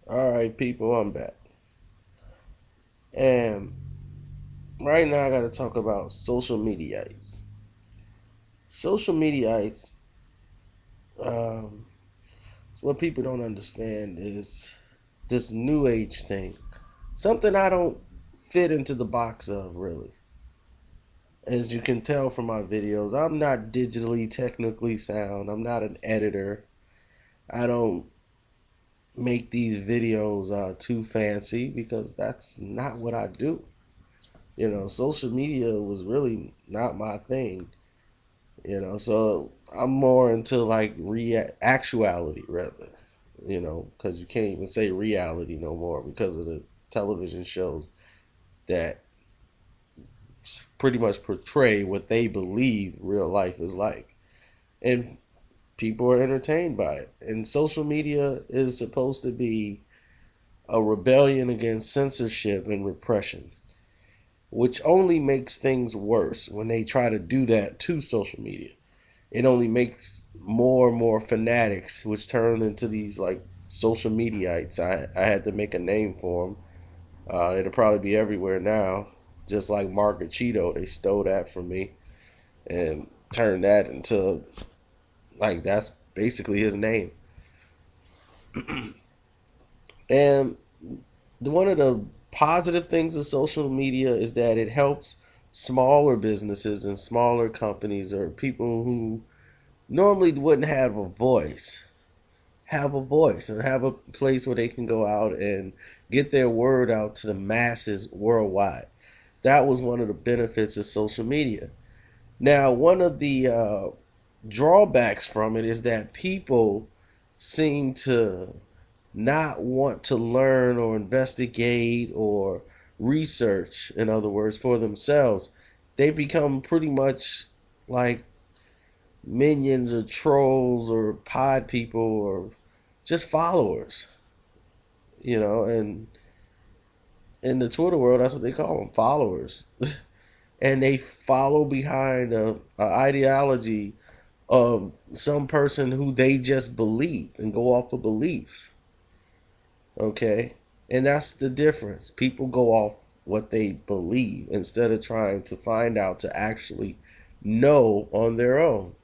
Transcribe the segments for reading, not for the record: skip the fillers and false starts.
All right, people, I'm back. And right now, I got to talk about social mediaites. Social mediaites, um, what people don't understand is this new age thing. Something I don't fit into the box of, really. As you can tell from my videos, I'm not digitally technically sound. I'm not an editor. I don't make these videos too fancy because that's not what I do. Social media was really not my thing. So I'm more into like actuality rather. Because you can't even say reality no more because of the television shows that pretty much portray what they believe real life is like, and people are entertained by it. And social media is supposed to be a rebellion against censorship and repression, which only makes things worse when they try to do that to social media. It only makes more and more fanatics, which turn into these like social mediaites. I had to make a name for them. It'll probably be everywhere now, just like Margaret Cheeto. They stole that from me and turned that into like that's basically his name. And one of the positive things of social media is that it helps smaller businesses and smaller companies or people who normally wouldn't have a voice and have a place where they can go out and get their word out to the masses worldwide. That was one of the benefits of social media. Now, one of the drawbacks from it is that people seem to not want to learn or investigate or research, in other words, for themselves. They become pretty much like minions or trolls or pod people or just followers, and in the Twitter world, that's what they call them, followers. And they follow behind a ideology of some person who they just believe and go off of belief. Okay? And that's the difference. People go off what they believe instead of trying to find out to actually know on their own.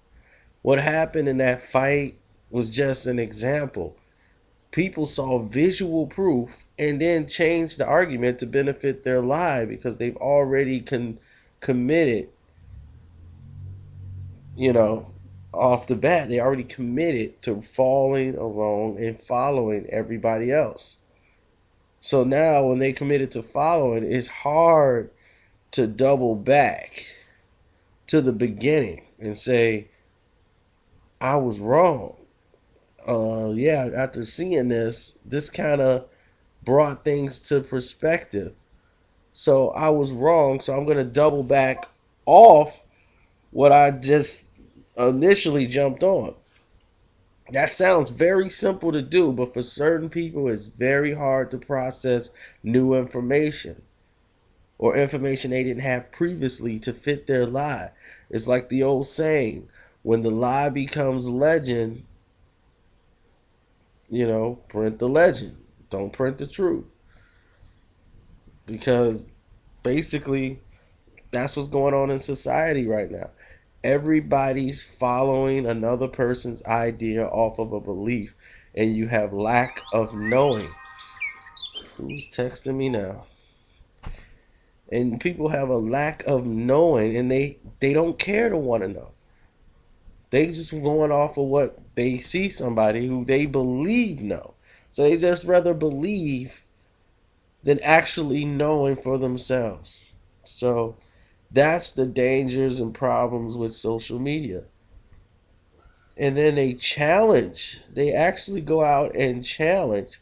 What happened in that fight was just an example. People saw visual proof and then changed the argument to benefit their lie because they've already committed, you know, off the bat, they already committed to following along and following everybody else. So now when they committed to following, it's hard to double back to the beginning and say, I was wrong. Yeah, after seeing this kind of brought things to perspective. So I was wrong. So I'm going to double back off what I just initially jumped on. That sounds very simple to do, but for certain people, it's very hard to process new information or information they didn't have previously to fit their lie. It's like the old saying, when the lie becomes legend, print the legend. Don't print the truth. Because basically, that's what's going on in society right now. Everybody's following another person's idea off of a belief, and you have lack of knowing. Who's texting me now? And people have a lack of knowing, and they don't care to want to know. They just going off of what they see somebody who they believe know. So they just rather believe than actually knowing for themselves. So that's the dangers and problems with social media. And then they actually go out and challenge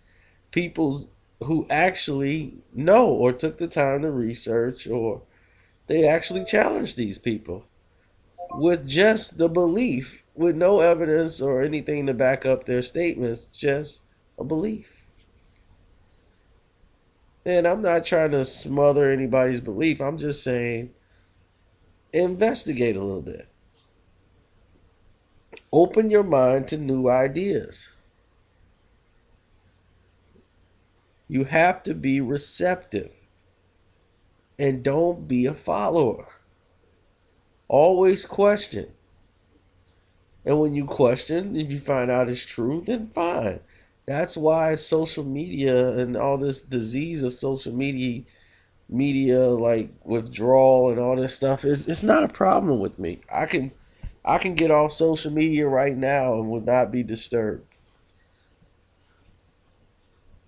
people who actually know or took the time to research, or they actually challenge these people with just the belief, with no evidence or anything to back up their statements, just a belief. And I'm not trying to smother anybody's belief. I'm just saying investigate a little bit. Open your mind to new ideas. You have to be receptive and don't be a follower. Always question. And when you question, if you find out it's true, then fine. That's why social media and all this disease of social media like withdrawal and all this stuff is it's not a problem with me. I can get off social media right now and would not be disturbed.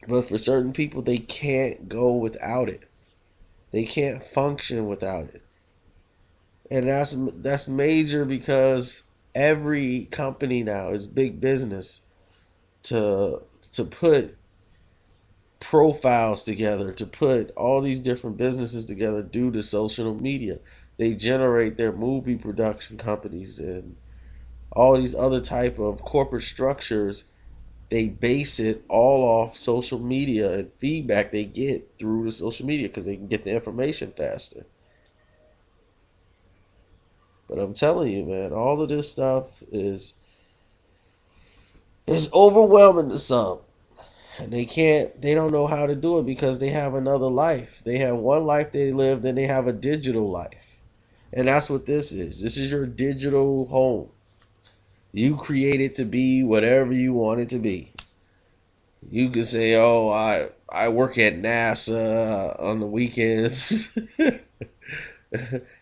But for certain people they can't go without it. They can't function without it. And that's major because every company now is big business to put profiles together, to put all these different businesses together due to social media. They generate their movie production companies and all these other type of corporate structures. They base it all off social media and feedback they get through the social media because they can get the information faster. But I'm telling you, man, all of this stuff is overwhelming to some. And they don't know how to do it because they have another life. They have one life they live, then they have a digital life. And that's what this is. This is your digital home. You create it to be whatever you want it to be. You can say, "Oh, I work at NASA on the weekends."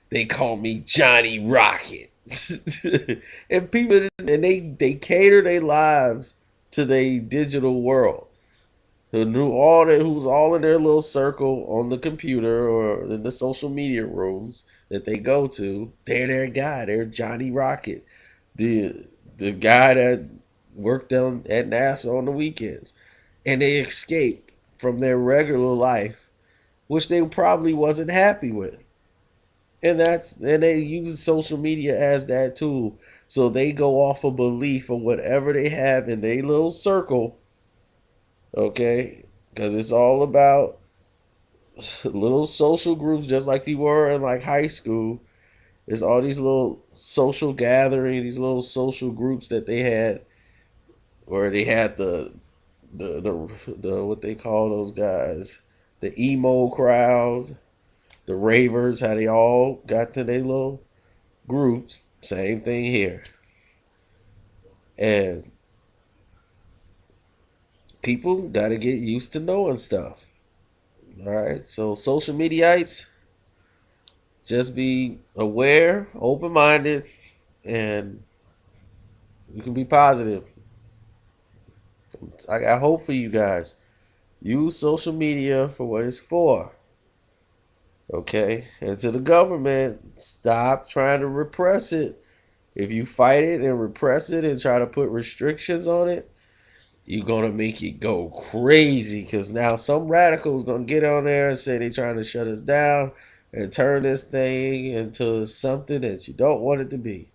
They call me Johnny Rocket. And people and they cater their lives to their digital world. Who knew all that who's all in their little circle on the computer or in the social media rooms that they go to, they're their guy. They're Johnny Rocket. The guy that worked on at NASA on the weekends. And they escape from their regular life, which they probably wasn't happy with. And they use social media as that tool. So they go off a belief of whatever they have in their little circle, okay? Because it's all about little social groups, just like you were in like high school. There's all these little social gatherings, these little social groups that they had, where they had the what they call those guys, the emo crowd, the ravers, how they all got to their little groups. Same thing here, and people got to get used to knowing stuff. All right, so social mediaites, just be aware, open minded, and you can be positive. I got hope for you guys. Use social media for what it's for. Okay? And to the government, stop trying to repress it. If you fight it and repress it and try to put restrictions on it, you're going to make it go crazy because now some radicals going to get on there and say they're trying to shut us down and turn this thing into something that you don't want it to be.